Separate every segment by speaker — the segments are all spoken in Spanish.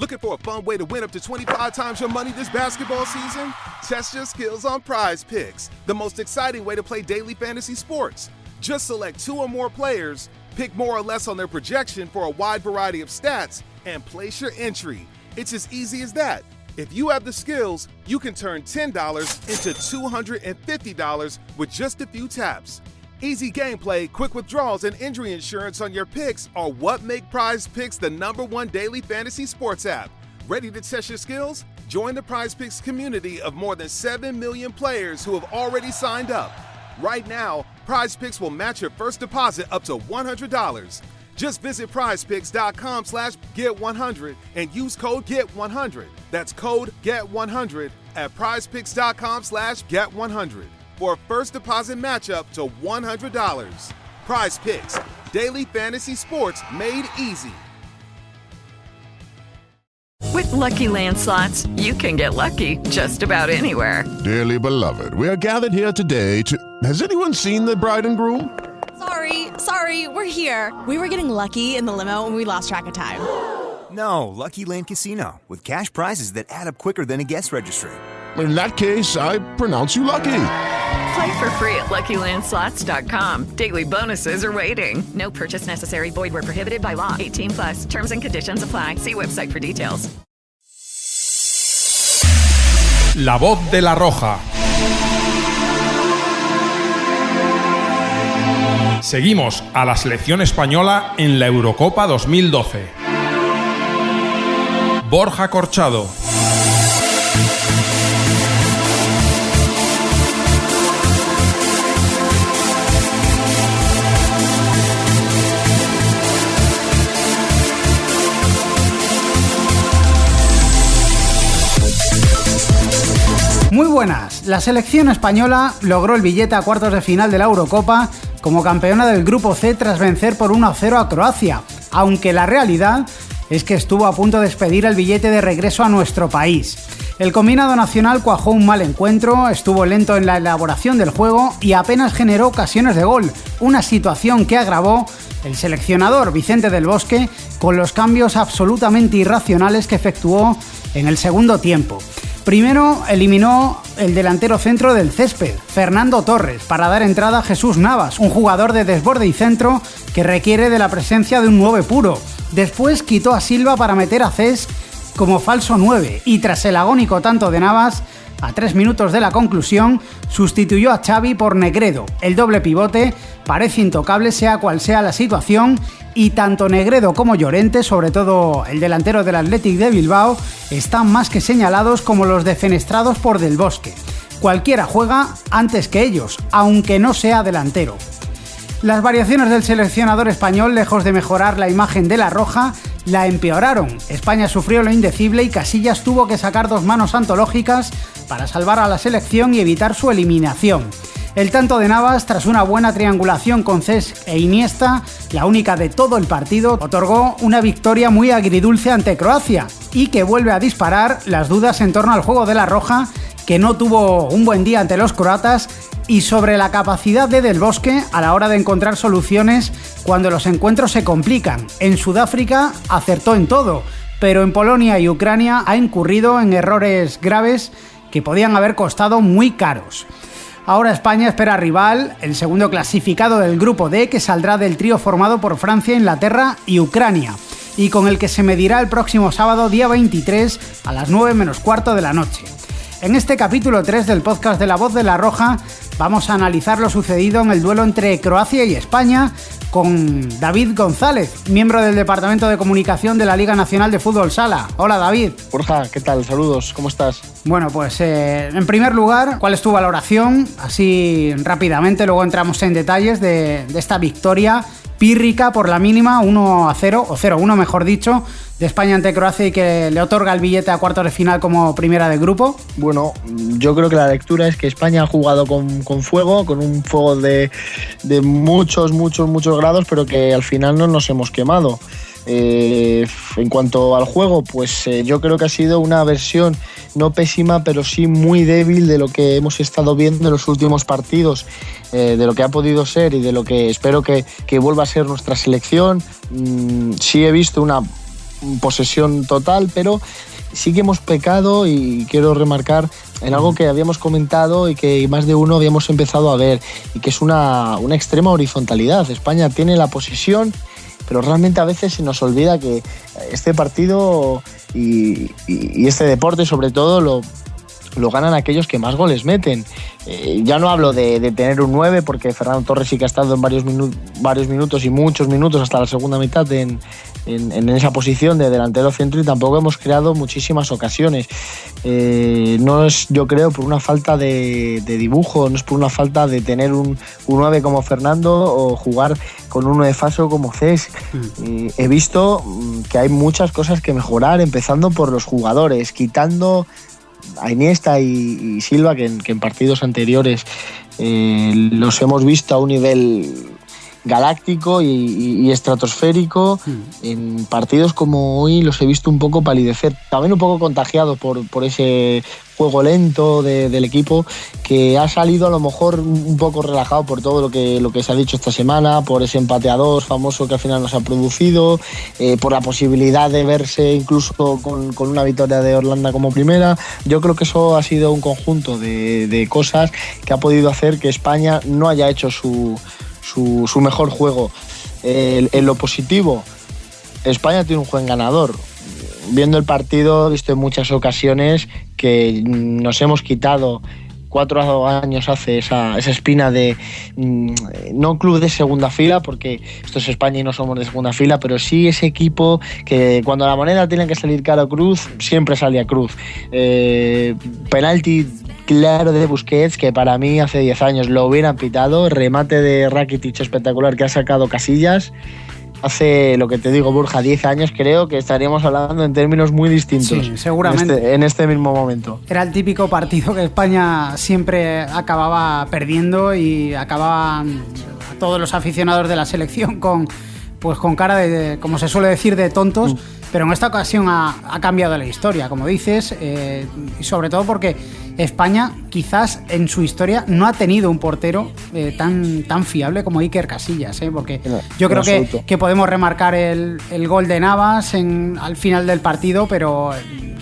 Speaker 1: Looking for a fun way to win up to 25 times your money this basketball season? Test your skills on Prize Picks, the most exciting way to play daily fantasy sports. Just select 2 or more players, pick more or less on their projection for a wide variety of stats, and place your entry. It's as easy as that. If you have the skills, you can turn $10 into $250 with just a few taps. Easy gameplay, quick withdrawals, and injury insurance on your picks are what make Prize Picks the #1 daily fantasy sports app. Ready to test your skills? Join the Prize Picks community of more than 7 million players who have already signed up. Right now, Prize Picks will match your first deposit up to $100. Just visit prizepicks.com/get100 and use code GET100. That's code GET100 at prizepicks.com/get100 for a first deposit match up to $100. Prize Picks, daily fantasy sports made easy.
Speaker 2: With Lucky Land Slots, you can get lucky just about anywhere.
Speaker 3: Dearly beloved, we are gathered here today to... Has anyone seen the bride and groom?
Speaker 4: Sorry, we're here. We were getting lucky in the limo and we lost track of time.
Speaker 5: No, Lucky Land Casino, with cash prizes that add up quicker than a guest registry.
Speaker 3: In that case, I pronounce you lucky.
Speaker 2: Play for free at LuckyLandSlots.com. Daily bonuses are waiting. No purchase necessary. Void where prohibited by law. 18+. Terms and conditions apply. See website for details.
Speaker 6: La voz de la Roja. Seguimos a la selección española en la Eurocopa 2012. Borja Corchado.
Speaker 7: Muy buenas, la selección española logró el billete a cuartos de final de la Eurocopa como campeona del Grupo C tras vencer por 1-0 a Croacia, aunque la realidad es que estuvo a punto de expedir el billete de regreso a nuestro país. El combinado nacional cuajó un mal encuentro, estuvo lento en la elaboración del juego y apenas generó ocasiones de gol, una situación que agravó el seleccionador Vicente del Bosque con los cambios absolutamente irracionales que efectuó en el segundo tiempo. Primero eliminó el delantero centro del césped, Fernando Torres, para dar entrada a Jesús Navas, un jugador de desborde y centro que requiere de la presencia de un 9 puro. Después quitó a Silva para meter a Cés como falso 9 y tras el agónico tanto de Navas, a 3 minutos de la conclusión, sustituyó a Xavi por Negredo. El doble pivote parece intocable sea cual sea la situación y tanto Negredo como Llorente, sobre todo el delantero del Athletic de Bilbao, están más que señalados como los defenestrados por Del Bosque. Cualquiera juega antes que ellos, aunque no sea delantero. Las variaciones del seleccionador español, lejos de mejorar la imagen de la Roja, la empeoraron. España sufrió lo indecible y Casillas tuvo que sacar 2 manos antológicas para salvar a la selección y evitar su eliminación. El tanto de Navas, tras una buena triangulación con Cesc e Iniesta, la única de todo el partido, otorgó una victoria muy agridulce ante Croacia y que vuelve a disparar las dudas en torno al juego de la Roja, que no tuvo un buen día ante los croatas, y sobre la capacidad de Del Bosque a la hora de encontrar soluciones cuando los encuentros se complican. En Sudáfrica acertó en todo, pero en Polonia y Ucrania ha incurrido en errores graves que podían haber costado muy caros. Ahora España espera rival, el segundo clasificado del Grupo D, que saldrá del trío formado por Francia, Inglaterra y Ucrania, y con el que se medirá el próximo sábado, día 23, a las 9 menos cuarto de la noche. En este capítulo 3 del podcast de La Voz de la Roja vamos a analizar lo sucedido en el duelo entre Croacia y España con David González, miembro del Departamento de Comunicación de la Liga Nacional de Fútbol Sala. Hola David.
Speaker 8: Borja, ¿qué tal? Saludos, ¿cómo estás?
Speaker 7: Bueno, pues en primer lugar, ¿cuál es tu valoración? Así rápidamente, luego entramos en detalles de esta victoria pírrica por la mínima, 1-0, o 0-1 mejor dicho, de España ante Croacia y que le otorga el billete a cuartos de final como primera de grupo.
Speaker 8: Bueno, yo creo que la lectura es que España ha jugado con fuego, con un fuego de muchos grados, pero que al final no nos hemos quemado. En cuanto al juego, pues yo creo que ha sido una versión no pésima, pero sí muy débil de lo que hemos estado viendo en los últimos partidos, de lo que ha podido ser y de lo que espero que vuelva a ser nuestra selección. Sí he visto una posesión total, pero sí que hemos pecado, y quiero remarcar en algo que habíamos comentado y que más de uno habíamos empezado a ver, y que es una extrema horizontalidad. España tiene la posesión, pero realmente a veces se nos olvida que este partido y este deporte sobre todo lo ganan aquellos que más goles meten. Ya no hablo de tener un 9, porque Fernando Torres sí que ha estado en varios minutos y muchos minutos hasta la segunda mitad en esa posición de delantero centro, y tampoco hemos creado muchísimas ocasiones. No es, yo creo, por una falta de dibujo, no es por una falta de tener un 9 como Fernando o jugar con uno de Faso como Cesc. He visto que hay muchas cosas que mejorar, empezando por los jugadores, quitando a Iniesta y Silva, que en partidos anteriores los hemos visto a un nivel galáctico y estratosférico. En partidos como hoy los he visto un poco palidecer, también un poco contagiados por ese juego lento del equipo, que ha salido a lo mejor un poco relajado por todo lo que se ha dicho esta semana, por ese empate a 2 famoso que al final nos ha producido, por la posibilidad de verse incluso con una victoria de Holanda como primera. Yo creo que eso ha sido un conjunto de cosas que ha podido hacer que España no haya hecho su mejor juego. En lo positivo, España tiene un buen ganador. Viendo el partido, he visto en muchas ocasiones que nos hemos quitado 4 años hace esa espina de no club de segunda fila, porque esto es España y no somos de segunda fila, pero sí ese equipo que cuando la moneda tiene que salir cara o cruz, siempre salía cruz. Penalti claro de Busquets, que para mí hace 10 años lo hubieran pitado. Remate de Rakitic espectacular que ha sacado Casillas. Hace, lo que te digo, Borja, 10 años creo que estaríamos hablando en términos muy distintos.
Speaker 7: Sí, seguramente.
Speaker 8: En este mismo momento.
Speaker 7: Era el típico partido que España siempre acababa perdiendo, y acababan todos los aficionados de la selección con cara de, como se suele decir, de tontos. Pero en esta ocasión ha cambiado la historia, como dices, y sobre todo porque España quizás en su historia no ha tenido un portero tan fiable como Iker Casillas, porque yo creo que podemos remarcar el gol de Navas al final del partido, pero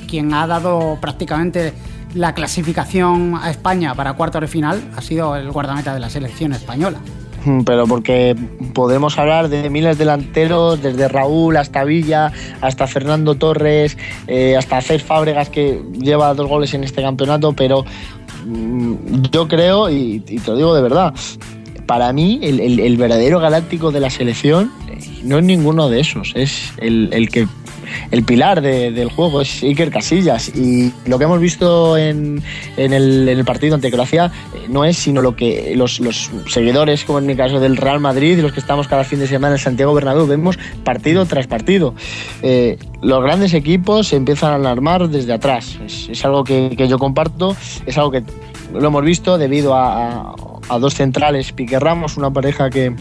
Speaker 7: quien ha dado prácticamente la clasificación a España para cuartos de final ha sido el guardameta de la selección española.
Speaker 8: Pero porque podemos hablar de miles de delanteros, desde Raúl hasta Villa, hasta Fernando Torres, hasta Cesc Fábregas, que lleva 2 goles en este campeonato, pero yo creo, y te lo digo de verdad, para mí el verdadero galáctico de la selección no es ninguno de esos, es el pilar del juego, es Iker Casillas, y lo que hemos visto en el partido ante Croacia no es sino lo que los seguidores, como en mi caso del Real Madrid, y los que estamos cada fin de semana en Santiago Bernabéu, vemos partido tras partido. Los grandes equipos se empiezan a alarmar desde atrás, es algo que yo comparto, es algo que lo hemos visto debido a 2 centrales, Piqué Ramos, una pareja que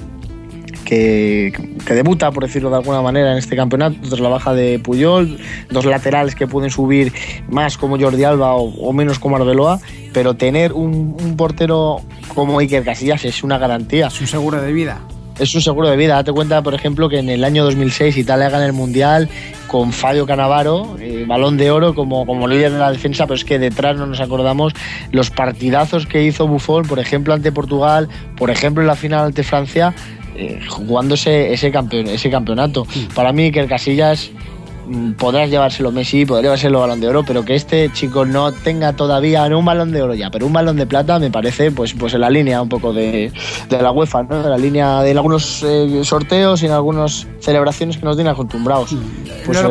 Speaker 8: debuta, por decirlo de alguna manera, en este campeonato tras la baja de Puyol, 2 laterales que pueden subir más como Jordi Alba o menos como Arbeloa, pero tener un portero como Iker Casillas es una garantía.
Speaker 7: Es un seguro de vida.
Speaker 8: Es un seguro de vida. Date cuenta, por ejemplo, que en el año 2006 Italia gana el Mundial con Fabio Cannavaro, Balón de Oro como líder de la defensa, pero es que detrás no nos acordamos los partidazos que hizo Buffon, por ejemplo, ante Portugal, por ejemplo, en la final ante Francia, jugando ese campeonato. Para mí, Iker Casillas, podrás llevárselo Messi, podría llevárselo Balón de Oro, pero que este chico no tenga todavía no un Balón de Oro ya, pero un Balón de Plata, me parece pues en la línea un poco de la UEFA, ¿no? De la línea de algunos sorteos y en algunas celebraciones que nos tienen acostumbrados. Pues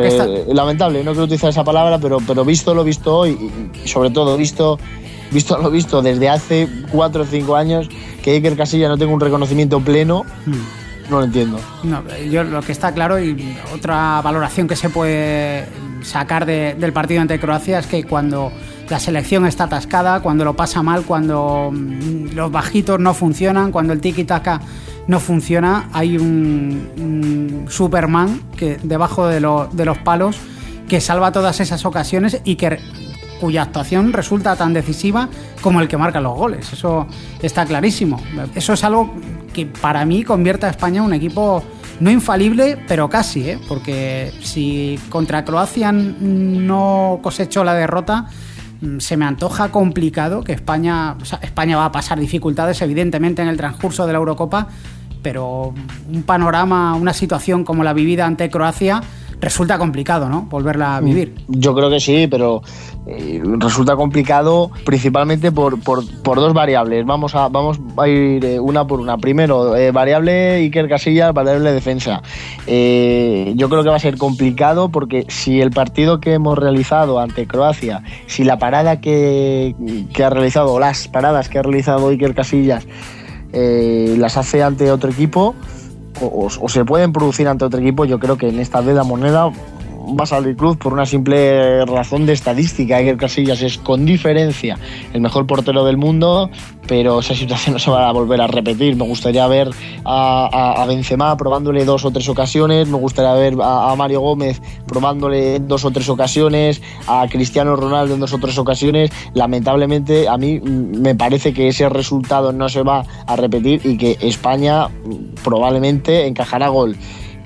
Speaker 8: lamentable, no quiero utilizar esa palabra, pero visto lo visto hoy, y sobre todo visto lo visto desde hace 4 o 5 años, que Iker Casillas no tenga un reconocimiento pleno, no lo entiendo. No,
Speaker 7: yo lo que está claro, y otra valoración que se puede sacar del partido ante Croacia, es que cuando la selección está atascada, cuando lo pasa mal, cuando los bajitos no funcionan, cuando el tiki-taka no funciona, hay un Superman que debajo de los palos que salva todas esas ocasiones y cuya actuación resulta tan decisiva como el que marca los goles. Eso está clarísimo. Eso es algo que para mí convierte a España en un equipo no infalible, pero casi, porque si contra Croacia no cosechó la derrota, se me antoja complicado que España va a pasar dificultades evidentemente en el transcurso de la Eurocopa, pero un panorama, una situación como la vivida ante Croacia resulta complicado, ¿no? Volverla a vivir.
Speaker 8: Yo creo que sí, pero resulta complicado principalmente por dos variables. Vamos a ir una por una. Primero, variable Iker Casillas, variable defensa. Yo creo que va a ser complicado porque si el partido que hemos realizado ante Croacia, si la parada que ha realizado, o las paradas que ha realizado Iker Casillas, las hace ante otro equipo, o se pueden producir ante otro equipo, yo creo que en esta vez la moneda va a salir cruz por una simple razón de estadística. Iker Casillas es con diferencia el mejor portero del mundo, pero esa situación no se va a volver a repetir. Me gustaría ver a Benzema probándole 2 o 3 ocasiones, me gustaría ver a Mario Gómez probándole 2 o 3 ocasiones, a Cristiano Ronaldo en 2 o 3 ocasiones. Lamentablemente a mí me parece que ese resultado no se va a repetir y que España probablemente encajará gol.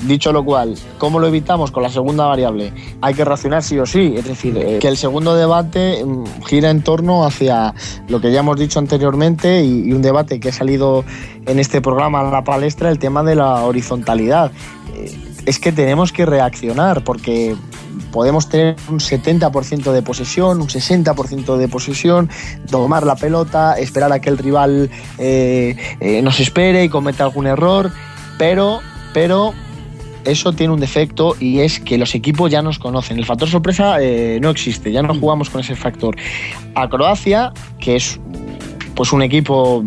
Speaker 8: Dicho lo cual, ¿cómo lo evitamos? Con la segunda variable. Hay que racionar sí o sí, es decir, que el segundo debate gira en torno hacia lo que ya hemos dicho anteriormente y un debate que ha salido en este programa a la palestra, el tema de la horizontalidad. Es que tenemos que reaccionar porque podemos tener un 70% de posesión, un 60% de posesión, tomar la pelota, esperar a que el rival nos espere y cometa algún error, pero eso tiene un defecto y es que los equipos ya nos conocen. El factor sorpresa no existe, ya no jugamos con ese factor. A Croacia, que es pues un equipo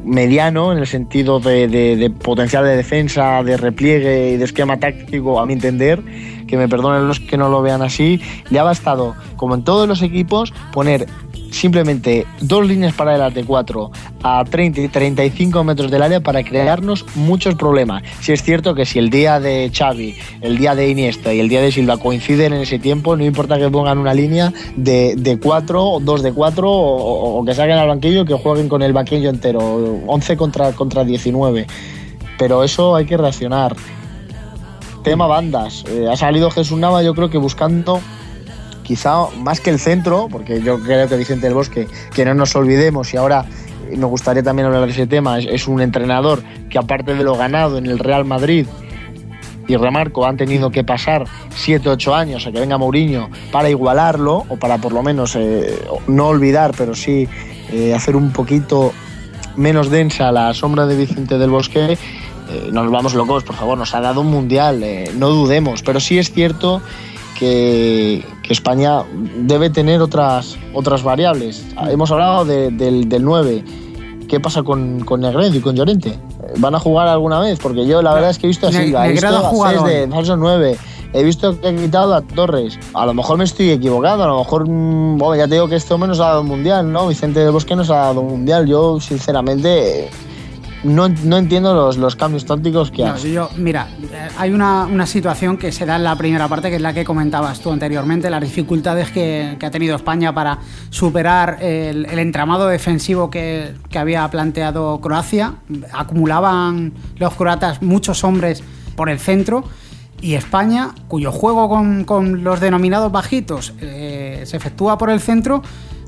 Speaker 8: mediano en el sentido de potencial de defensa, de repliegue y de esquema táctico, a mi entender, que me perdonen los que no lo vean así, le ha bastado, como en todos los equipos, poner simplemente 2 líneas paralelas de 4 a 30 y 35 metros del área para crearnos muchos problemas. Si es cierto que si el día de Xavi, el día de Iniesta y el día de Silva coinciden en ese tiempo, no importa que pongan una línea de 4 o 2 de 4 o que salgan al banquillo y que jueguen con el banquillo entero, 11 contra 19. Pero eso hay que reaccionar. Tema bandas. Ha salido Jesús Nava, yo creo que buscando quizá más que el centro, porque yo creo que Vicente del Bosque, que no nos olvidemos, y ahora me gustaría también hablar de ese tema, es un entrenador que aparte de lo ganado en el Real Madrid, y remarco, han tenido que pasar 7-8 años a que venga Mourinho para igualarlo, o para por lo menos no olvidar, pero sí hacer un poquito menos densa la sombra de Vicente del Bosque. No nos vamos locos, por favor, nos ha dado un mundial, no dudemos, pero sí es cierto que España debe tener otras variables. Hemos hablado del 9. ¿Qué pasa con Negredo y con Llorente? ¿Van a jugar alguna vez? Porque yo la verdad es que he visto a Silva, he visto a 6 de falso 9, he visto que han quitado a Torres. A lo mejor me estoy equivocando, a lo mejor bueno, ya te digo que este hombre nos ha dado un mundial, ¿no? Vicente del Bosque nos ha dado un mundial. Yo sinceramente no entiendo los cambios tácticos que hace.
Speaker 7: Mira, hay una situación que se da en la primera parte, que es la que comentabas tú anteriormente, las dificultades que ha tenido España para superar el entramado defensivo que había planteado Croacia. Acumulaban los croatas muchos hombres por el centro, y España, cuyo juego con los denominados bajitos se efectúa por el centro,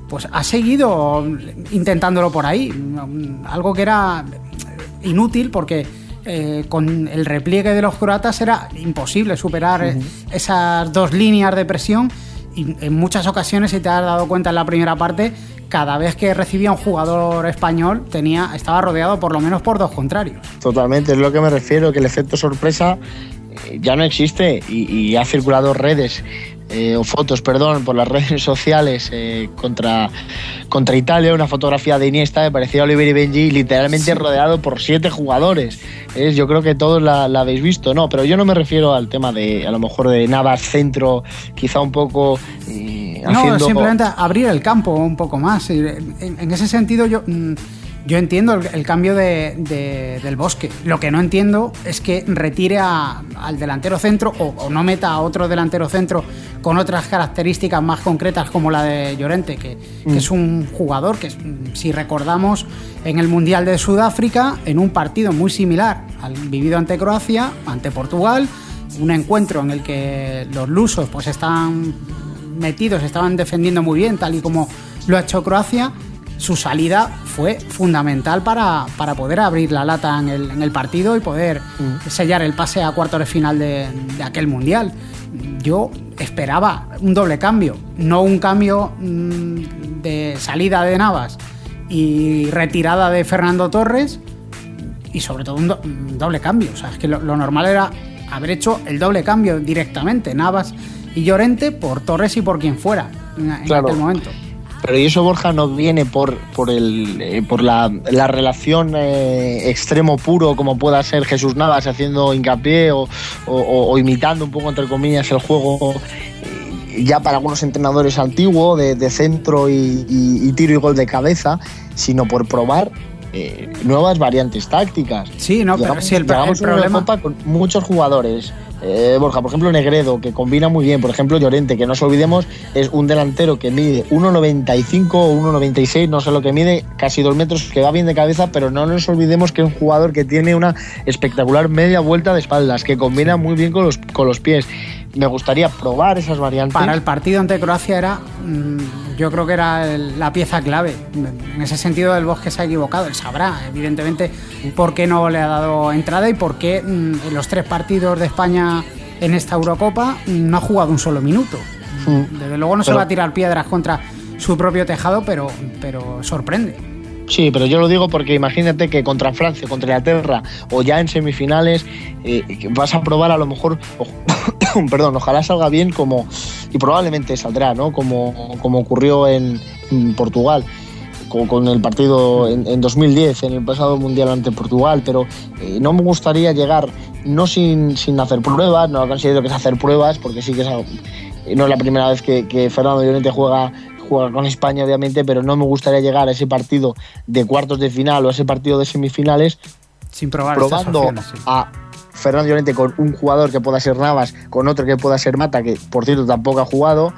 Speaker 7: pues ha seguido intentándolo por ahí, algo que era inútil porque con el repliegue de los croatas era imposible superar esas 2 líneas de presión, y en muchas ocasiones, si te has dado cuenta en la primera parte, cada vez que recibía un jugador español estaba rodeado por lo menos por 2 contrarios.
Speaker 8: Totalmente, es lo que me refiero, que el efecto sorpresa ya no existe y ha circulado redes o fotos, por las redes sociales contra Italia, una fotografía de Iniesta, me parecía Oliver y Benji, literalmente rodeado por 7 jugadores. Yo creo que todos la habéis visto, ¿no? Pero yo no me refiero al tema de, a lo mejor, de Navas centro, quizá un poco
Speaker 7: No, simplemente abrir el campo un poco más. En ese sentido, yo Yo entiendo el cambio del Bosque. Lo que no entiendo es que retire al delantero centro o no meta a otro delantero centro con otras características más concretas como la de Llorente, que es un jugador que, si recordamos, en el Mundial de Sudáfrica, en un partido muy similar al vivido ante Croacia, ante Portugal, un encuentro en el que los lusos pues estaban metidos, estaban defendiendo muy bien, tal y como lo ha hecho Croacia. Su salida fue fundamental para poder abrir la lata en el partido y poder sellar el pase a cuartos de final de aquel Mundial. Yo esperaba un doble cambio, no un cambio de salida de Navas y retirada de Fernando Torres, y sobre todo un doble cambio. O sea, es que lo normal era haber hecho el doble cambio directamente, Navas y Llorente por Torres y por quien fuera en aquel momento.
Speaker 8: Pero y eso, Borja, no viene por la relación extremo puro como pueda ser Jesús Navas haciendo hincapié o imitando un poco, entre comillas, el juego ya para algunos entrenadores antiguo de centro y tiro y gol de cabeza, sino por probar nuevas variantes tácticas.
Speaker 7: Sí, no, pero sí, el problema
Speaker 8: con muchos jugadores. Borja, por ejemplo, Negredo, que combina muy bien. Por ejemplo, Llorente, que no nos olvidemos, es un delantero que mide 1,95 o 1,96, no sé lo que mide, casi 2 metros, que va bien de cabeza, pero no nos olvidemos que es un jugador que tiene una espectacular media vuelta de espaldas, que combina muy bien con los pies. Me gustaría probar esas variantes.
Speaker 7: Para el partido ante Croacia yo creo que era la pieza clave. En ese sentido, el Bosque se ha equivocado. Él sabrá, evidentemente, por qué no le ha dado entrada y por qué en los 3 partidos de España en esta Eurocopa no ha jugado un solo minuto. Desde luego no se va a tirar piedras contra su propio tejado, pero sorprende.
Speaker 8: Sí, pero yo lo digo porque imagínate que contra Francia, contra Inglaterra o ya en semifinales vas a probar, a lo mejor, ojalá salga bien y probablemente saldrá, ¿no? Como ocurrió en Portugal con el partido en 2010, en el pasado Mundial ante Portugal, pero no me gustaría llegar no sin hacer pruebas, no considero que es hacer pruebas, porque sí que no es la primera vez que Fernando Llorente juega con España, obviamente, pero no me gustaría llegar a ese partido de cuartos de final o a ese partido de semifinales
Speaker 7: sin probar
Speaker 8: probando
Speaker 7: opciones, sí.
Speaker 8: A Fernando Llorente con un jugador que pueda ser Navas, con otro que pueda ser Mata, que por cierto tampoco ha jugado,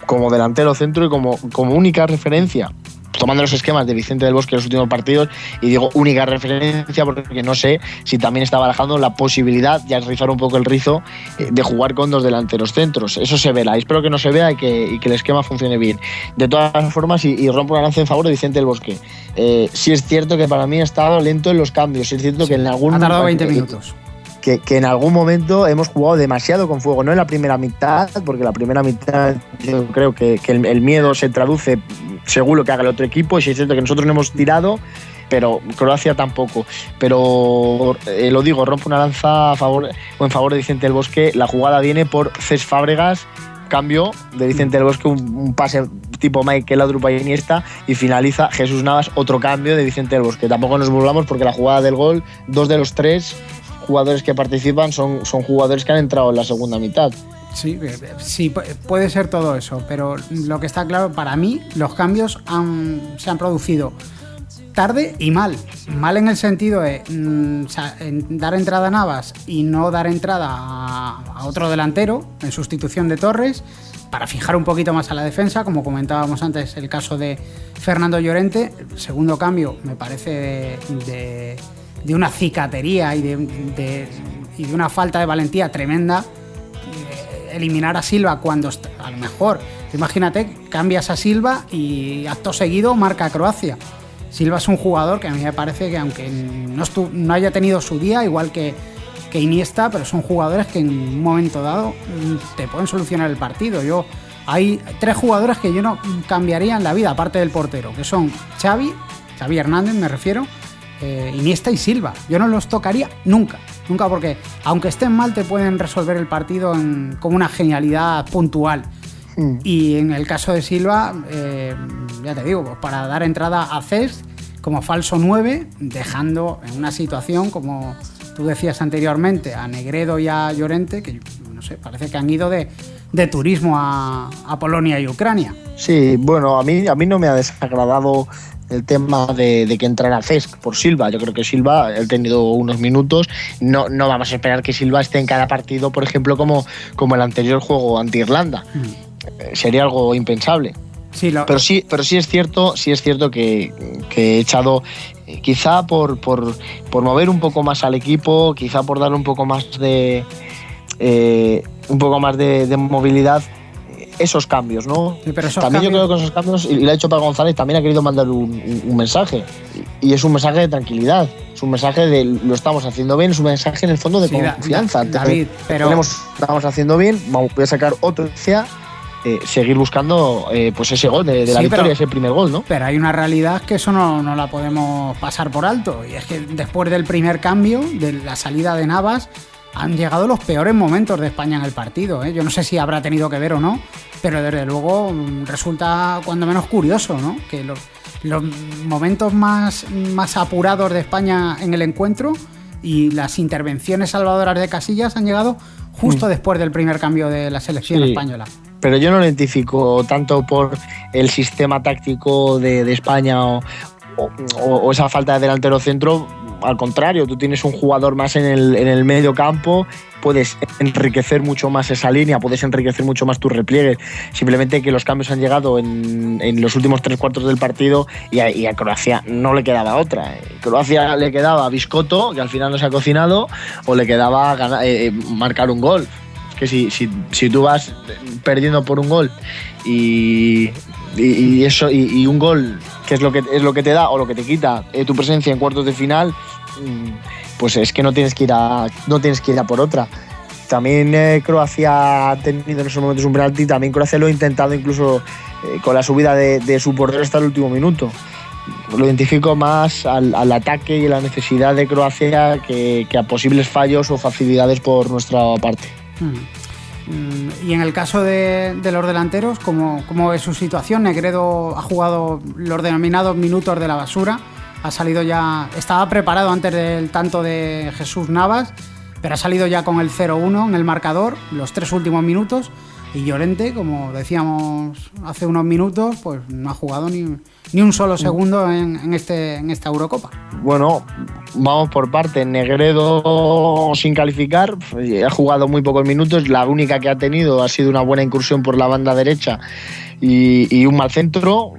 Speaker 8: como delantero centro y como única referencia, tomando los esquemas de Vicente del Bosque en los últimos partidos, y digo única referencia porque no sé si también está barajando la posibilidad, ya rizar un poco el rizo, de jugar con 2 delanteros centros. Eso se verá, espero que no se vea y que el esquema funcione bien. De todas formas, y rompo una lanza en favor de Vicente del Bosque, sí es cierto que para mí ha estado lento en los cambios, sí es cierto que en algún
Speaker 7: momento ha tardado 20 minutos.
Speaker 8: Que en algún momento hemos jugado demasiado con fuego, no en la primera mitad, porque la primera mitad yo creo que el miedo se traduce según lo que haga el otro equipo, y si es cierto que nosotros no hemos tirado, pero Croacia tampoco. Pero lo digo, rompo una lanza en favor de Vicente del Bosque. La jugada viene por Cesc Fábregas, cambio de Vicente del Bosque, un pase tipo Michael Laudrup a Iniesta, y finaliza Jesús Navas, otro cambio de Vicente del Bosque. Tampoco nos volvamos porque la jugada del gol, 2 de los 3 jugadores que participan son jugadores que han entrado en la segunda mitad.
Speaker 7: Sí, puede ser todo eso, pero lo que está claro, para mí, los cambios se han producido tarde y mal. Mal en el sentido de dar entrada a Navas y no dar entrada a otro delantero en sustitución de Torres, para fijar un poquito más a la defensa, como comentábamos antes, el caso de Fernando Llorente. El segundo cambio me parece de una cicatería y de una falta de valentía tremenda. Eliminar a Silva cuando a lo mejor, imagínate, cambias a Silva y acto seguido marca a Croacia. Silva es un jugador que a mí me parece que, aunque no haya tenido su día, igual que Iniesta, pero son jugadores que en un momento dado te pueden solucionar el partido. Hay 3 jugadores que yo no cambiaría en la vida, aparte del portero, que son Xavi Hernández me refiero, Iniesta y Silva. Yo no los tocaría nunca, porque aunque estén mal te pueden resolver el partido con una genialidad puntual. Y en el caso de Silva, ya te digo, pues para dar entrada a Cesc como falso 9, dejando en una situación, como tú decías anteriormente, a Negredo y a Llorente, que no sé, parece que han ido de turismo a Polonia y Ucrania.
Speaker 8: Sí, bueno, a mí no me ha desagradado el tema de que entrara Cesc por Silva. Yo creo que Silva ha tenido unos minutos. No vamos a esperar que Silva esté en cada partido, por ejemplo, como el anterior juego ante Irlanda. Sería algo impensable. Sí, pero sí es cierto que he echado, quizá por mover un poco más al equipo, quizá por dar un poco más de movilidad, esos cambios, ¿no? Sí, pero también yo creo que con esos cambios, y lo ha hecho para González, también ha querido mandar un mensaje, y es un mensaje de tranquilidad, es un mensaje de lo estamos haciendo bien, es un mensaje en el fondo de confianza.
Speaker 7: David, pero
Speaker 8: estamos haciendo bien, voy a sacar otro seguir buscando pues ese gol de la victoria, ese primer gol, ¿no?
Speaker 7: Pero hay una realidad que eso no la podemos pasar por alto, y es que después del primer cambio, de la salida de Navas, han llegado los peores momentos de España en el partido, ¿eh? Yo no sé si habrá tenido que ver o no, pero desde luego resulta cuando menos curioso, ¿no? Que los momentos más apurados de España en el encuentro y las intervenciones salvadoras de Casillas han llegado justo después del primer cambio de la selección española.
Speaker 8: Pero yo no lo identifico tanto por el sistema táctico de España o esa falta de delantero centro. Al contrario, tú tienes un jugador más en el medio campo, puedes enriquecer mucho más esa línea, puedes enriquecer mucho más tus repliegues. Simplemente que los cambios han llegado en los últimos 3/4 del partido y a Croacia no le quedaba otra. A Croacia le quedaba Biscotto, que al final no se ha cocinado, o le quedaba marcar un gol. Es que si tú vas perdiendo por un gol y un gol, que es lo que te da o lo que te quita tu presencia en cuartos de final, pues es que no tienes que ir a por otra. También Croacia ha tenido en esos momentos un penalti, también Croacia lo ha intentado incluso con la subida de su portero hasta el último minuto. Lo identifico más al ataque y a la necesidad de Croacia que a posibles fallos o facilidades por nuestra parte.
Speaker 7: Y en el caso de los delanteros, ¿cómo es su situación? Negredo ha jugado los denominados minutos de la basura, ha salido ya, estaba preparado antes del tanto de Jesús Navas, pero ha salido ya con el 0-1 en el marcador, los 3 últimos minutos, y Llorente, como decíamos hace unos minutos, pues no ha jugado ni un solo segundo en esta Eurocopa.
Speaker 8: Bueno, vamos por partes. Negredo sin calificar, ha jugado muy pocos minutos, la única que ha tenido ha sido una buena incursión por la banda derecha y un mal centro.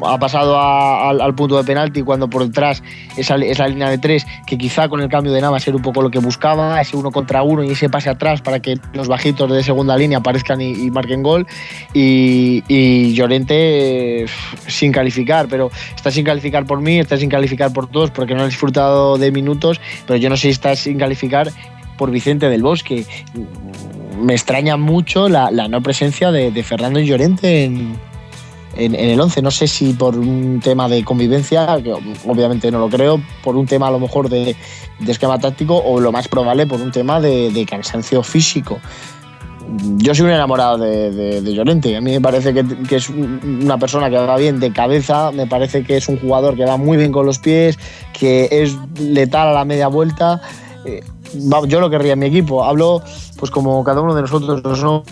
Speaker 8: Ha pasado al punto de penalti cuando por detrás esa línea de 3, que quizá con el cambio de Navas era un poco lo que buscaba, ese 1 contra 1 y ese pase atrás para que los bajitos de segunda línea aparezcan y marquen gol, y Llorente sin calificar, pero está sin calificar por mí, está sin calificar por todos porque no ha disfrutado de minutos, pero yo no sé si está sin calificar por Vicente del Bosque. Me extraña mucho la no presencia de Fernando y Llorente en el 11, no sé si por un tema de convivencia, que obviamente no lo creo, por un tema a lo mejor de esquema táctico, o lo más probable por un tema de cansancio físico. Yo soy un enamorado de Llorente, a mí me parece que es una persona que va bien de cabeza, me parece que es un jugador que va muy bien con los pies, que es letal a la media vuelta. Yo lo querría en mi equipo, hablo pues como cada uno de nosotros, no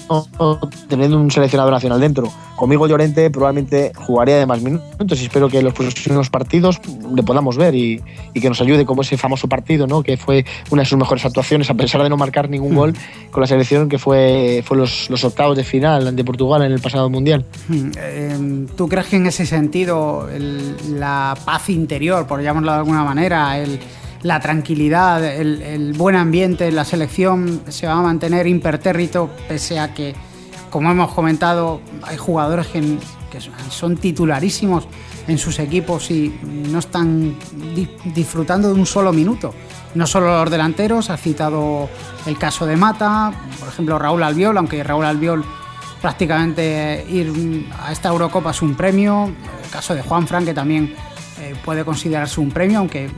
Speaker 8: teniendo un seleccionador nacional dentro. Conmigo Llorente probablemente jugaría de más minutos y espero que en los próximos partidos le podamos ver y que nos ayude, como ese famoso partido, ¿no? Que fue una de sus mejores actuaciones, a pesar de no marcar ningún gol con la selección, que fue los octavos de final ante Portugal en el pasado Mundial.
Speaker 7: ¿Tú crees que en ese sentido la paz interior, por llamarlo de alguna manera, la tranquilidad, el buen ambiente en la selección se va a mantener impertérrito, pese a que, como hemos comentado, hay jugadores que son titularísimos en sus equipos y no están disfrutando de un solo minuto? No solo los delanteros, has citado el caso de Mata, por ejemplo Raúl Albiol, aunque Raúl Albiol prácticamente ir a esta Eurocopa es un premio, el caso de Juanfran, que también puede considerarse un premio, aunque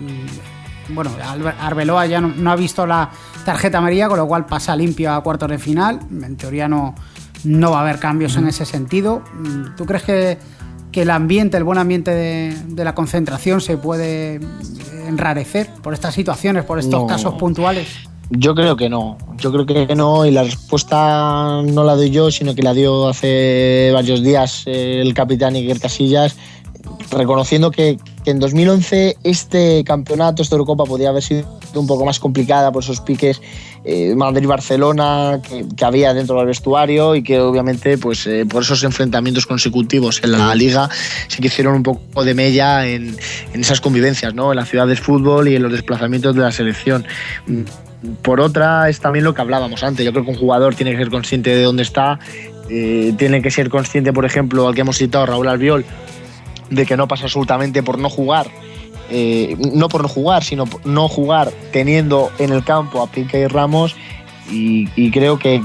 Speaker 7: bueno, Arbeloa ya no ha visto la tarjeta amarilla, con lo cual pasa limpio a cuartos de final. En teoría no va a haber cambios en ese sentido. ¿Tú crees que el ambiente, el buen ambiente de la concentración se puede enrarecer por estas situaciones, por estos casos puntuales?
Speaker 8: Yo creo que no, y la respuesta no la doy yo, sino que la dio hace varios días el capitán Iker Casillas, reconociendo que en 2011 este campeonato, esta Eurocopa, podía haber sido un poco más complicada por esos piques Madrid-Barcelona que había dentro del vestuario, y que obviamente pues por esos enfrentamientos consecutivos en la Liga sí que hicieron un poco de mella en esas convivencias, ¿no? En la ciudad del fútbol y en los desplazamientos de la selección. Por otra, es también lo que hablábamos antes. Yo creo que un jugador tiene que ser consciente de dónde está, tiene que ser consciente, por ejemplo, al que hemos citado, Raúl Albiol, de que no pasa absolutamente por no jugar, no por no jugar, sino por no jugar teniendo en el campo a Piqué y Ramos, y creo que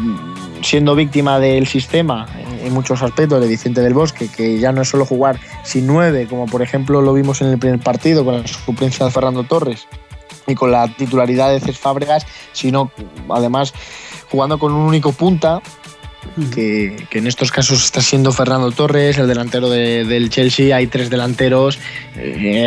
Speaker 8: siendo víctima del sistema en muchos aspectos de Vicente del Bosque, que ya no es solo jugar sin 9, como por ejemplo lo vimos en el primer partido con la suplencia de Fernando Torres y con la titularidad de Cés Fábregas, sino además jugando con un único punta, que en estos casos está siendo Fernando Torres, el delantero del Chelsea. Hay 3 delanteros,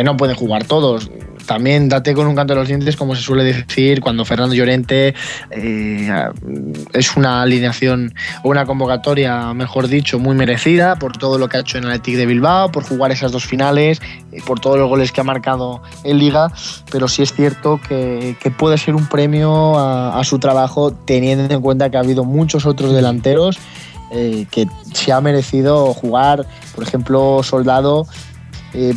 Speaker 8: no pueden jugar todos. También date con un canto de los dientes, como se suele decir, cuando Fernando Llorente es una alineación o una convocatoria, mejor dicho, muy merecida por todo lo que ha hecho en el Athletic de Bilbao, por jugar esas 2 finales, por todos los goles que ha marcado en Liga, pero sí es cierto que puede ser un premio a su trabajo, teniendo en cuenta que ha habido muchos otros delanteros que se ha merecido jugar. Por ejemplo, Soldado,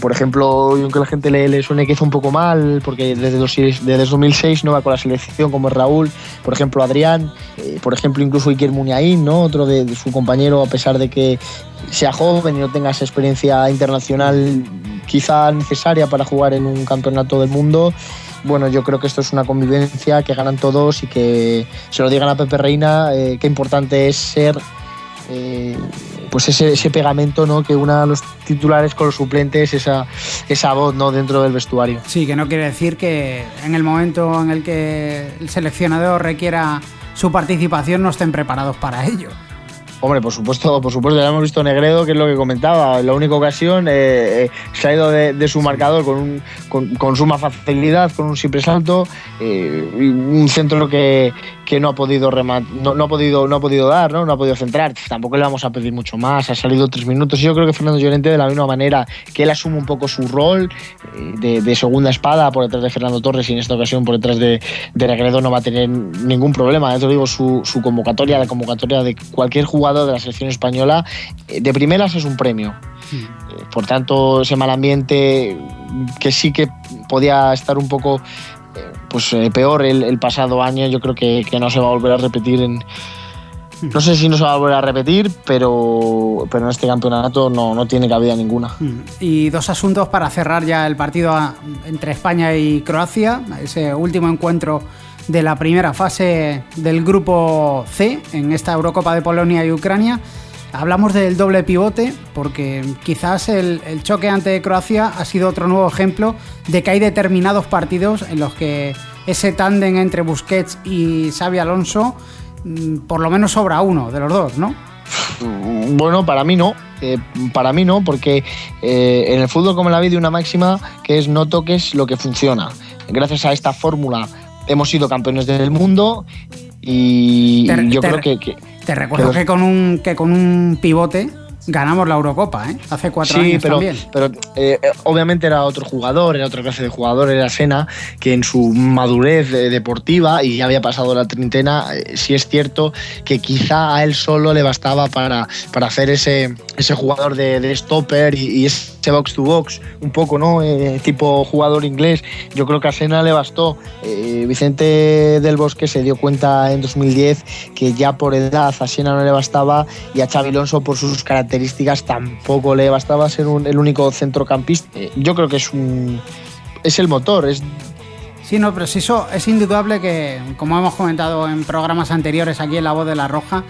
Speaker 8: por ejemplo, aunque la gente le suene que hizo un poco mal, porque desde 2006 no va con la selección, como es Raúl, por ejemplo Adrián, por ejemplo incluso Iker Muniain, ¿no? Otro de su compañero, a pesar de que sea joven y no tenga esa experiencia internacional quizá necesaria para jugar en un campeonato del mundo. Bueno, yo creo que esto es una convivencia que ganan todos, y que se lo digan a Pepe Reina, qué importante es ser pues ese pegamento, ¿no?, que una a los titulares con los suplentes, esa voz, ¿no?, dentro del vestuario.
Speaker 7: Sí, que no quiere decir que en el momento en el que el seleccionador requiera su participación no estén preparados para ello.
Speaker 8: Hombre, por supuesto, ya hemos visto Negredo, que es lo que comentaba. En la única ocasión se ha ido de su marcador con suma facilidad, con un simple salto, y un centro que no ha podido no ha podido dar, ¿no? No ha podido centrar. Tampoco le vamos a pedir mucho más. Ha salido 3 minutos. Y yo creo que Fernando Llorente, de la misma manera que él asume un poco su rol de segunda espada por detrás de Fernando Torres, y en esta ocasión por detrás de Negredo, no va a tener ningún problema. Ya te digo, su convocatoria, la convocatoria de cualquier jugador de la selección española, de primeras es un premio. Por tanto, ese mal ambiente, que sí que podía estar un poco peor el pasado año, yo creo que no se va a volver a repetir no sé si no se va a volver a repetir, pero en este campeonato no tiene cabida ninguna.
Speaker 7: Y 2 asuntos para cerrar ya el partido entre España y Croacia, ese último encuentro de la primera fase del grupo C en esta Eurocopa de Polonia y Ucrania. Hablamos del doble pivote porque quizás el choque ante Croacia ha sido otro nuevo ejemplo de que hay determinados partidos en los que ese tándem entre Busquets y Xabi Alonso por lo menos sobra uno de los dos, ¿no?
Speaker 8: Bueno, para mí no, porque en el fútbol, como en la vida, hay una máxima que es: no toques lo que funciona. Gracias a esta fórmula hemos sido campeones del mundo, y yo creo que
Speaker 7: te recuerdo que con un pivote ganamos la Eurocopa, hace 4 años también. Pero
Speaker 8: obviamente era otro jugador, era otra clase de jugador, era Sena, que en su madurez deportiva, y ya había pasado la treintena, sí es cierto que quizá a él solo le bastaba para hacer ese jugador de stopper y ese box to box, un poco, ¿no? Tipo jugador inglés. Yo creo que a Sena le bastó. Vicente del Bosque se dio cuenta en 2010 que ya por edad a Sena no le bastaba, y a Xabi Alonso, por sus características, tampoco le bastaba ser el único centrocampista. Yo creo que es el motor.
Speaker 7: Sí, no, pero sí, eso es indudable que, como hemos comentado en programas anteriores aquí en La Voz de la Roja,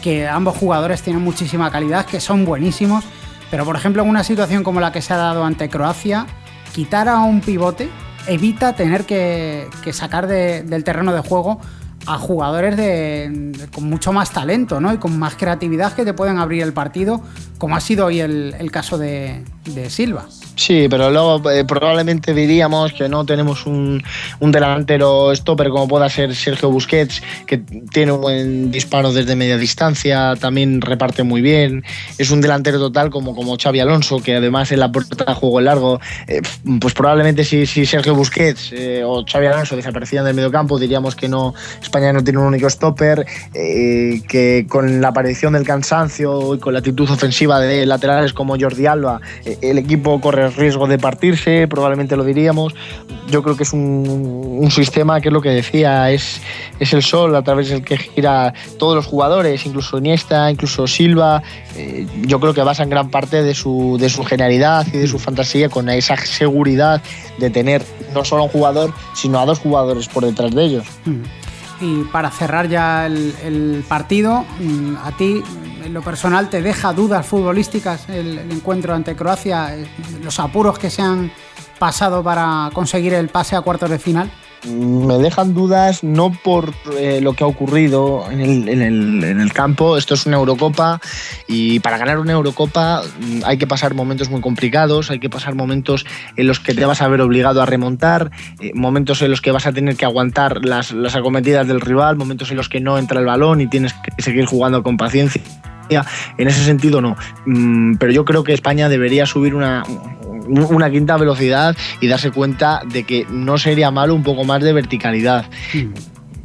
Speaker 7: que ambos jugadores tienen muchísima calidad, que son buenísimos, pero por ejemplo en una situación como la que se ha dado ante Croacia, quitar a un pivote evita tener que sacar del terreno de juego a jugadores con mucho más talento, ¿no? Y con más creatividad, que te pueden abrir el partido, como ha sido hoy el caso de Silva.
Speaker 8: Sí, pero luego probablemente diríamos que no tenemos un delantero stopper como pueda ser Sergio Busquets, que tiene un buen disparo desde media distancia, también reparte muy bien. Es un delantero total como Xabi Alonso, que además en la puerta de juego largo, pues probablemente si Sergio Busquets o Xabi Alonso desaparecían del mediocampo, diríamos que no, España no tiene un único stopper, que con la aparición del cansancio y con la actitud ofensiva de laterales como Jordi Alba, el equipo corre el riesgo de partirse, probablemente lo diríamos. Yo creo que es un sistema que es lo que decía, es el sol a través del que gira todos los jugadores, incluso Iniesta, incluso Silva. Yo creo que basan gran parte de su genialidad y de su fantasía con esa seguridad de tener no solo a un jugador, sino a dos jugadores por detrás de ellos.
Speaker 7: Y para cerrar ya el partido, a ti, en lo personal, ¿te deja dudas futbolísticas el encuentro ante Croacia? ¿Los apuros que se han pasado para conseguir el pase a cuartos de final?
Speaker 8: Me dejan dudas no por lo que ha ocurrido en el campo. Esto es una Eurocopa y para ganar una Eurocopa hay que pasar momentos muy complicados, hay que pasar momentos en los que te vas a ver obligado a remontar, momentos en los que vas a tener que aguantar las acometidas del rival, momentos en los que no entra el balón y tienes que seguir jugando con paciencia. En ese sentido no, pero yo creo que España debería subir una quinta velocidad y darse cuenta de que no sería malo un poco más de verticalidad.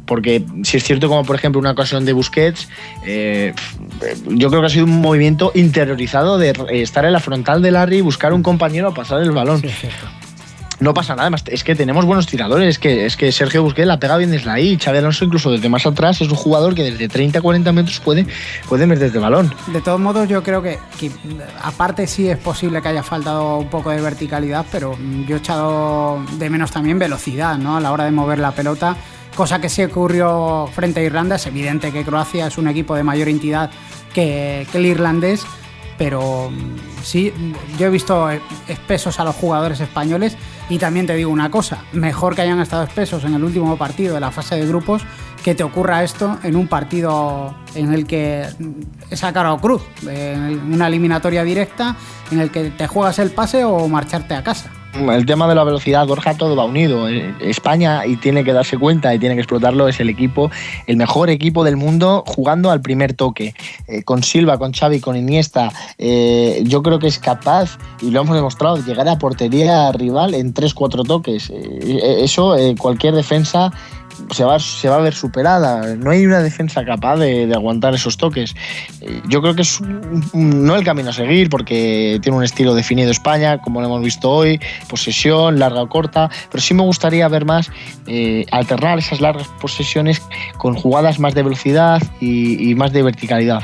Speaker 8: Porque si es cierto, como por ejemplo una ocasión de Busquets, yo creo que ha sido un movimiento interiorizado de estar en la frontal del área y buscar un compañero a pasar el balón.
Speaker 7: Sí, es cierto.
Speaker 8: No pasa nada, es que tenemos buenos tiradores, es que Sergio Busquets la pega bien desde ahí, Xabi Alonso incluso desde más atrás es un jugador que desde 30-40 metros puede meter el balón.
Speaker 7: De todos modos, yo creo que aparte sí es posible que haya faltado un poco de verticalidad, pero yo he echado de menos también velocidad, ¿no?, a la hora de mover la pelota, cosa que sí ocurrió frente a Irlanda. Es evidente que Croacia es un equipo de mayor entidad que el irlandés, pero sí, yo he visto espesos a los jugadores españoles. Y también te digo una cosa, mejor que hayan estado espesos en el último partido de la fase de grupos que te ocurra esto en un partido en el que es a cara o cruz, en una eliminatoria directa en el que te juegas el pase o marcharte a casa.
Speaker 8: El tema de la velocidad, Borja, todo va unido. España, y tiene que darse cuenta y tiene que explotarlo, es el mejor equipo del mundo jugando al primer toque. Con Silva, con Xavi, con Iniesta, yo creo que es capaz, y lo hemos demostrado, de llegar a portería rival en 3-4 toques. Eso cualquier defensa se va a ver superada. No hay una defensa capaz de aguantar esos toques. Yo creo que es no el camino a seguir, porque tiene un estilo definido España, como lo hemos visto hoy, posesión, larga o corta, pero sí me gustaría ver más alternar esas largas posesiones con jugadas más de velocidad y más de verticalidad.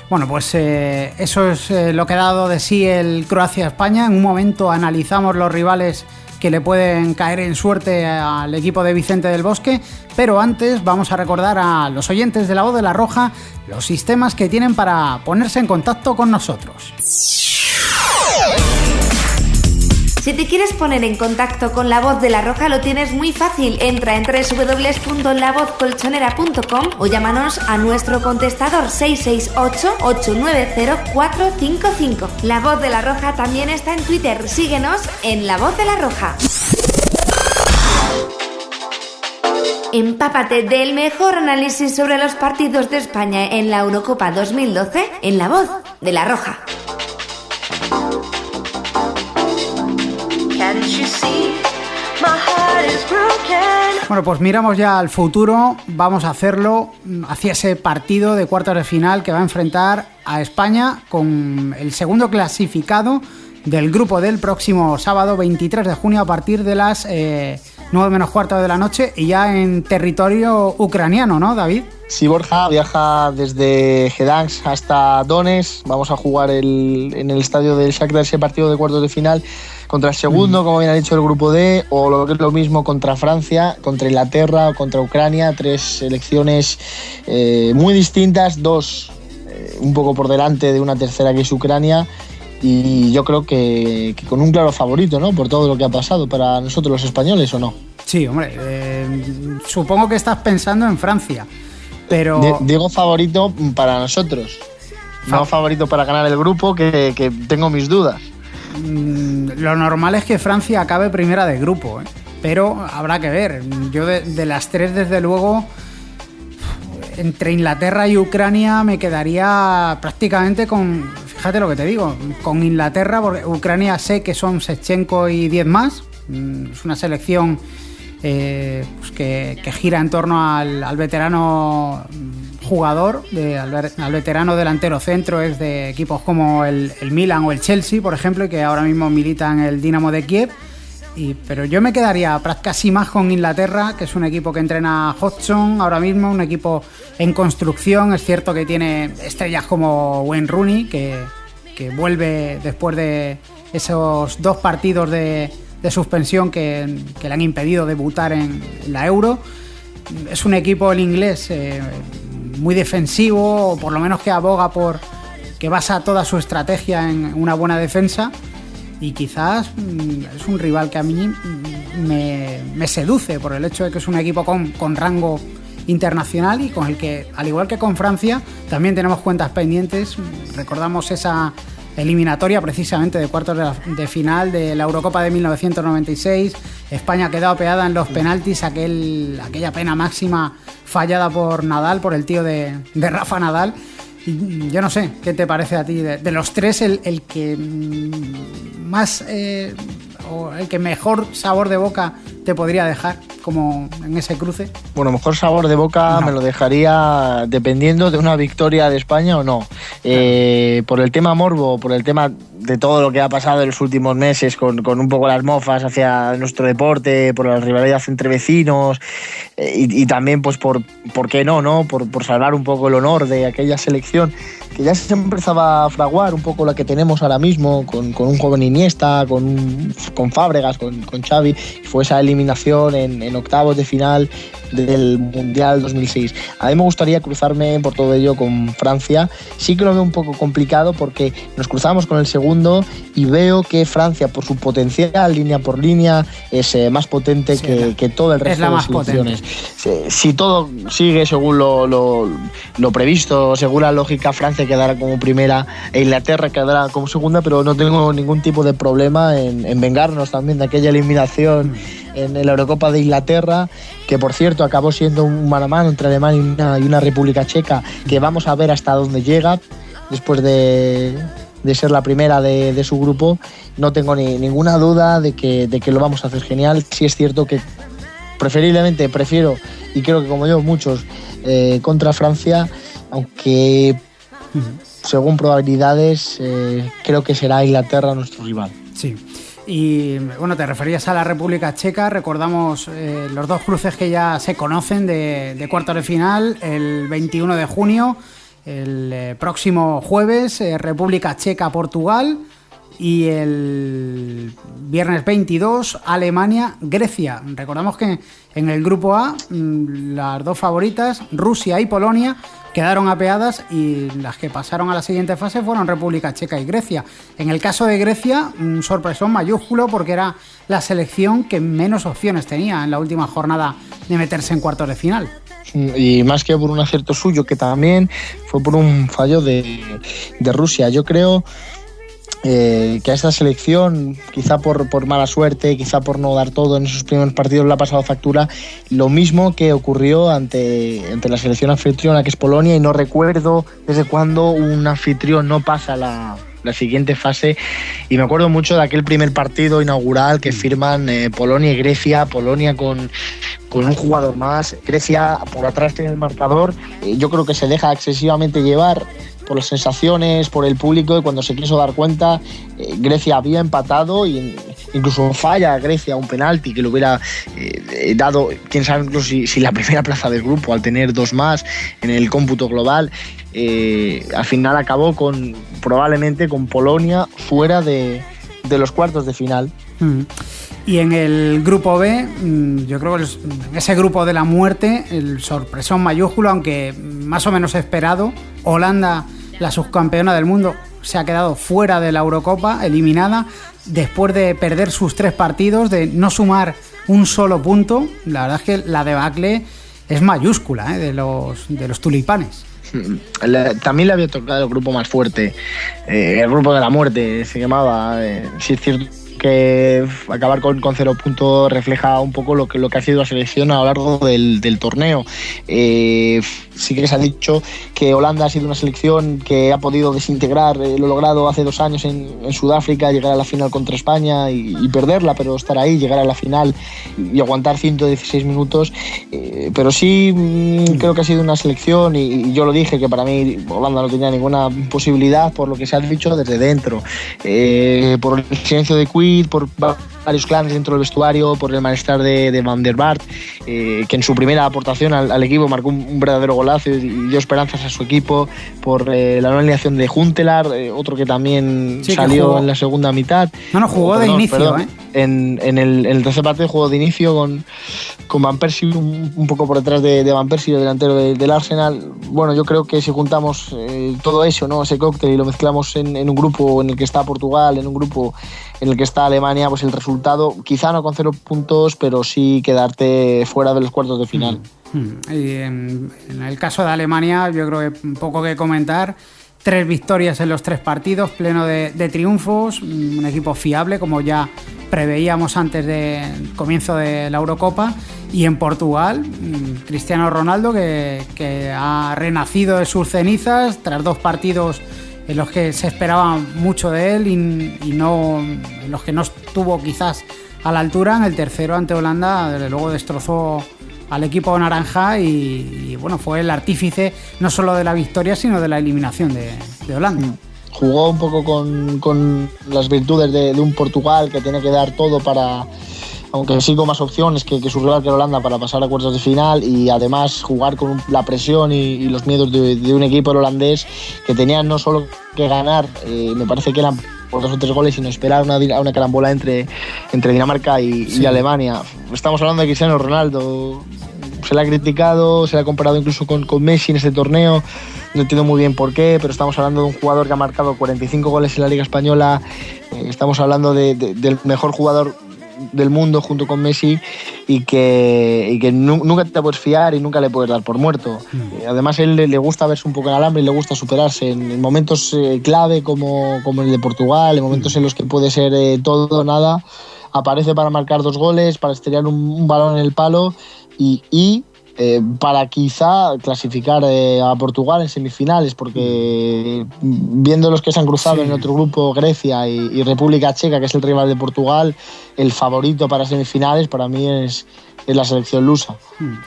Speaker 7: Bueno, pues eso es lo que ha dado de sí el Croacia-España. En un momento analizamos los rivales que le pueden caer en suerte al equipo de Vicente del Bosque, pero antes vamos a recordar a los oyentes de La Voz de la Roja los sistemas que tienen para ponerse en contacto con nosotros.
Speaker 9: Si te quieres poner en contacto con La Voz de la Roja, lo tienes muy fácil. Entra en www.lavozcolchonera.com o llámanos a nuestro contestador 668-890-455. La Voz de la Roja también está en Twitter. Síguenos en La Voz de la Roja. Empápate del mejor análisis sobre los partidos de España en la Eurocopa 2012 en La Voz de la Roja.
Speaker 7: Bueno, pues miramos ya al futuro. Vamos a hacerlo hacia ese partido de cuartos de final que va a enfrentar a España con el segundo clasificado del grupo del próximo sábado 23 de junio a partir de las 9:15 de la noche y ya en territorio ucraniano, ¿no, David?
Speaker 8: Sí, Borja viaja desde Gdansk hasta Donetsk. Vamos a jugar en el estadio del Shakhtar ese partido de cuartos de final contra el segundo, como bien ha dicho, el grupo D, o lo que es lo mismo contra Francia, contra Inglaterra o contra Ucrania. 3 selecciones muy distintas, 2 un poco por delante de una tercera que es Ucrania. Y yo creo que con un claro favorito, ¿no?, por todo lo que ha pasado para nosotros los españoles, ¿o no?
Speaker 7: Sí, hombre, supongo que estás pensando en Francia, pero...
Speaker 8: Digo favorito para nosotros, no favorito para ganar el grupo, que tengo mis dudas.
Speaker 7: lo normal es que Francia acabe primera de grupo, pero habrá que ver. Yo de las tres, desde luego, entre Inglaterra y Ucrania me quedaría prácticamente con, fíjate lo que te digo, con Inglaterra, porque Ucrania sé que son Shevchenko y 10 más. Es una selección pues que gira en torno al veterano jugador, al veterano delantero centro, es de equipos como el Milan o el Chelsea, por ejemplo, y que ahora mismo milita en el Dinamo de Kiev. Pero yo me quedaría casi más con Inglaterra, que es un equipo que entrena Hodgson ahora mismo, un equipo en construcción. Es cierto que tiene estrellas como Wayne Rooney, que vuelve después de esos 2 partidos de suspensión que le han impedido debutar en la Euro. Es un equipo, el inglés, muy defensivo, o por lo menos que aboga por que basa toda su estrategia en una buena defensa, y quizás es un rival que a mí me seduce por el hecho de que es un equipo con rango internacional y con el que, al igual que con Francia, también tenemos cuentas pendientes. Recordamos esa eliminatoria precisamente de cuartos de final de la Eurocopa de 1996. España quedó apeada en los penaltis, aquella pena máxima fallada por Nadal, por el tío de Rafa Nadal. Y yo no sé, ¿qué te parece a ti? De los tres, el que más o el que mejor sabor de boca te podría dejar, como en ese cruce?
Speaker 8: Bueno, mejor sabor de boca me lo dejaría dependiendo de una victoria de España o no. Por el tema morbo, por el tema de todo lo que ha pasado en los últimos meses, con un poco las mofas hacia nuestro deporte, por la rivalidad entre vecinos, y también pues por qué no, por salvar un poco el honor de aquella selección que ya se empezaba a fraguar un poco la que tenemos ahora mismo, con un joven Iniesta, con Fábregas, con Xavi. Fue esa eliminación en octavos de final del Mundial 2006. A mí me gustaría cruzarme por todo ello con Francia. Sí que lo veo un poco complicado porque nos cruzamos con el segundo y veo que Francia, por su potencial, línea por línea, es más potente que todo el resto de las selecciones. Si todo sigue según lo previsto, según la lógica, Francia quedará como primera e Inglaterra quedará como segunda, pero no tengo ningún tipo de problema en vengarnos también de aquella eliminación en la Eurocopa de Inglaterra, que por cierto acabó siendo un mano a mano entre Alemania y una República Checa, que vamos a ver hasta dónde llega después de ser la primera de su grupo. No tengo ninguna duda de que lo vamos a hacer genial. Sí es cierto que preferiblemente prefiero, y creo que como yo muchos, contra Francia, aunque según probabilidades creo que será Inglaterra nuestro rival.
Speaker 7: Sí. Y bueno, te referías a la República Checa. Recordamos los 2 cruces que ya se conocen de cuartos de final. El 21 de junio, el próximo jueves, República Checa-Portugal. Y el viernes 22, Alemania-Grecia. Recordamos que en el grupo A, las 2 favoritas, Rusia y Polonia, quedaron apeadas, y las que pasaron a la siguiente fase fueron República Checa y Grecia. En el caso de Grecia, un sorpresón mayúsculo, porque era la selección que menos opciones tenía en la última jornada de meterse en cuartos de final.
Speaker 8: Y más que por un acierto suyo, que también fue por un fallo de Rusia. Yo creo que a esta selección, quizá por mala suerte, quizá por no dar todo en esos primeros partidos, le ha pasado factura lo mismo que ocurrió ante la selección anfitriona, que es Polonia, y no recuerdo desde cuándo un anfitrión no pasa la siguiente fase. Y me acuerdo mucho de aquel primer partido inaugural que firman Polonia y Grecia. Polonia con un jugador más, Grecia por atrás tiene el marcador. Yo creo que se deja excesivamente llevar por las sensaciones, por el público, y cuando se quiso dar cuenta, Grecia había empatado, y incluso falla a Grecia un penalti que le hubiera dado, quién sabe incluso si la primera plaza del grupo, al tener 2 más en el cómputo global. Al final acabó probablemente con Polonia fuera de los cuartos de final.
Speaker 7: Y en el grupo B, yo creo que en ese grupo de la muerte, el sorpresón mayúsculo, aunque más o menos esperado, Holanda, la subcampeona del mundo, se ha quedado fuera de la Eurocopa, eliminada, después de perder sus 3 partidos, de no sumar un solo punto. La verdad es que la debacle es mayúscula, de los tulipanes.
Speaker 8: También le había tocado el grupo más fuerte, el grupo de la muerte se llamaba. Sí es cierto que acabar con 0 puntos refleja un poco lo que ha sido la selección a lo largo del torneo. Sí que se ha dicho que Holanda ha sido una selección que ha podido desintegrar lo logrado hace 2 años en Sudáfrica, llegar a la final contra España y perderla, pero estar ahí, llegar a la final y aguantar 116 minutos. Pero sí creo que ha sido una selección, y yo lo dije, que para mí Holanda no tenía ninguna posibilidad por lo que se ha dicho desde dentro, por el silencio de Quid, por varios clanes dentro del vestuario, por el malestar de Van der Vaart, que en su primera aportación al equipo marcó un verdadero golazo y dio esperanzas a su equipo, por la no alineación de Huntelaar, otro que también salió en la segunda mitad.
Speaker 7: Jugó de inicio.
Speaker 8: En el tercer partido jugó de inicio con Van Persie, un poco por detrás de Van Persie, el delantero del Arsenal. Bueno, yo creo que si juntamos todo eso, ¿no?, ese cóctel, y lo mezclamos en un grupo en el que está Portugal, en un grupo en el que está Alemania, pues el resultado, quizá no con 0 puntos, pero sí quedarte fuera de los cuartos de final.
Speaker 7: Y en el caso de Alemania, yo creo que poco que comentar. 3 victorias en los 3 partidos, pleno de triunfos, un equipo fiable, como ya preveíamos antes del comienzo de la Eurocopa. Y en Portugal, Cristiano Ronaldo, que ha renacido de sus cenizas tras 2 partidos en los que se esperaba mucho de él y no, en los que no estuvo quizás a la altura. En el tercero ante Holanda, desde luego destrozó al equipo naranja y bueno, fue el artífice no solo de la victoria, sino de la eliminación de Holanda.
Speaker 8: Jugó un poco con las virtudes de un Portugal que tiene que dar todo para, aunque sí con más opciones que su rival, que Holanda, para pasar a cuartos de final, y además jugar con la presión y los miedos de un equipo holandés que tenía no solo que ganar, me parece que eran por 2 o 3 goles, sino esperar una carambola entre Dinamarca y Alemania. Estamos hablando de Cristiano Ronaldo. Se le ha criticado, se le ha comparado incluso con Messi en este torneo. No entiendo muy bien por qué, pero estamos hablando de un jugador que ha marcado 45 goles en la Liga Española. Estamos hablando del mejor jugador del mundo junto con Messi, y que nunca te puedes fiar y nunca le puedes dar por muerto. Además, a él le gusta verse un poco en alambre y le gusta superarse en momentos clave como el de Portugal, en momentos en los que puede ser todo o nada. Aparece para marcar 2 goles, para estrellar un balón en el palo y para quizá clasificar a Portugal en semifinales, porque viendo los que se han cruzado en otro grupo, Grecia y República Checa, que es el rival de Portugal, el favorito para semifinales para mí es la selección lusa.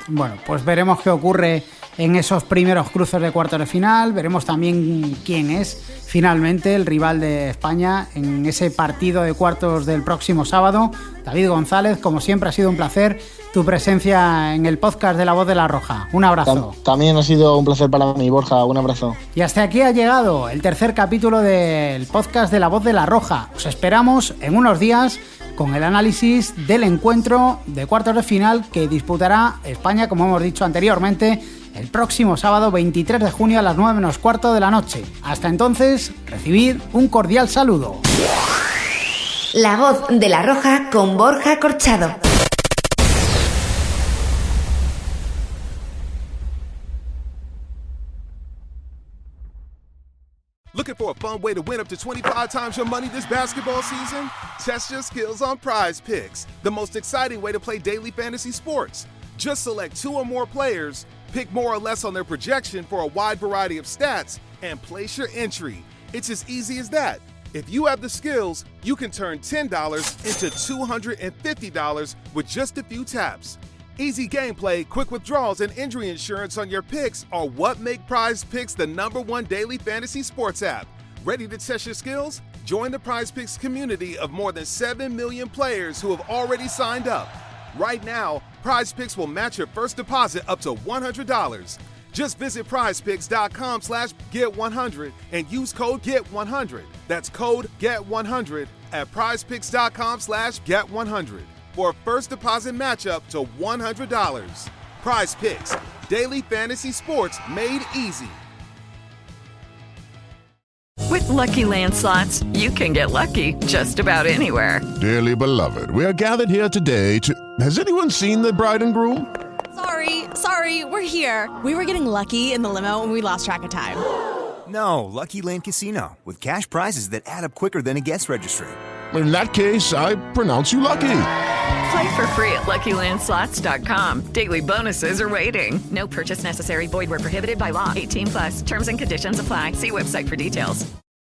Speaker 7: Bueno, pues veremos qué ocurre en esos primeros cruces de cuartos de final. Veremos también quién es finalmente el rival de España en ese partido de cuartos del próximo sábado. David González, como siempre, ha sido un placer tu presencia en el podcast de La Voz de la Roja. Un abrazo.
Speaker 8: También ha sido un placer para mí, Borja. Un abrazo.
Speaker 7: Y hasta aquí ha llegado el tercer capítulo del podcast de La Voz de la Roja. Os esperamos en unos días con el análisis del encuentro de cuartos de final que disputará España, como hemos dicho anteriormente, el próximo sábado 23 de junio a las 9:15 de la noche. Hasta entonces, recibid un cordial saludo.
Speaker 9: La Voz de la Roja con Borja Corchado.
Speaker 1: Looking for a fun way to win up to 25 times your money this basketball season? Test your skills on Prize Picks, the most exciting way to play daily fantasy sports. Just select 2 or more players, pick more or less on their projection for a wide variety of stats, and place your entry. It's as easy as that. If you have the skills, you can turn $10 into $250 with just a few taps. Easy gameplay, quick withdrawals, and injury insurance on your picks are what make Prize Picks the #1 daily fantasy sports app. Ready to test your skills? Join the Prize Picks community of more than 7 million players who have already signed up. Right now, Prize Picks will match your first deposit up to $100. Just visit prizepicks.com/get100 and use code GET100. That's code GET100 at prizepicks.com/get100 for a first deposit match up to $100. Prize Picks, daily fantasy sports made easy.
Speaker 2: With Lucky Land Slots, you can get lucky just about anywhere.
Speaker 3: Dearly beloved, we are gathered here today to... Has anyone seen the bride and groom?
Speaker 4: Sorry, we're here. We were getting lucky in the limo and we lost track of time.
Speaker 5: No, Lucky Land Casino, with cash prizes that add up quicker than a guest registry.
Speaker 3: In that case, I pronounce you lucky.
Speaker 2: Play for free at LuckyLandSlots.com. Daily bonuses are waiting. No purchase necessary. Void where prohibited by law. 18+. Terms and conditions apply. See website for details.